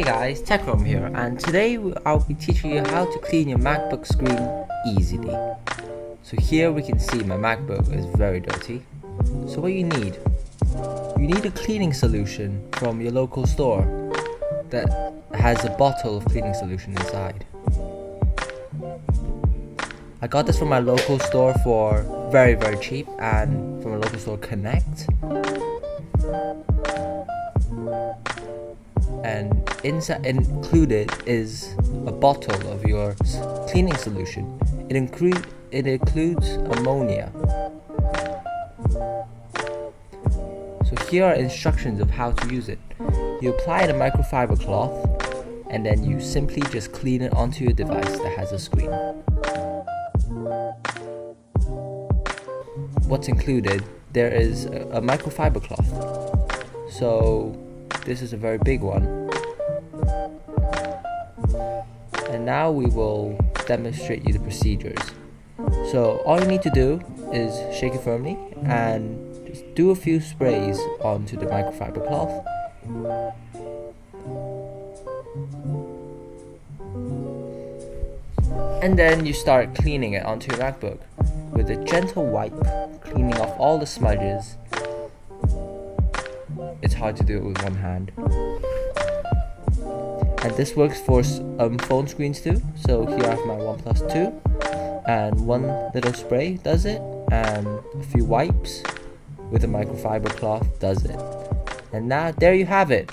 Hey guys, TechRom here, and today I'll be teaching you how to clean your MacBook screen easily. So here we can see my MacBook is very dirty. So what you need a cleaning solution from your local store that has a bottle of cleaning solution inside. I got this from my local store for very cheap, and from a local store Connect. And included is a bottle of your cleaning solution. It includes ammonia. So here are instructions of how to use it. You apply the microfiber cloth, and then you simply just clean it onto your device that has a screen. What's included? There is a microfiber cloth. So this is a very big one. And now we will demonstrate you the procedures. So all you need to do is shake it firmly and just do a few sprays onto the microfiber cloth. And then you start cleaning it onto your MacBook with a gentle wipe, cleaning off all the smudges. It's hard to do it with one hand. And this works for phone screens too. So here I have my OnePlus 2, and one little spray does it, and a few wipes with a microfiber cloth does it. And now there you have it.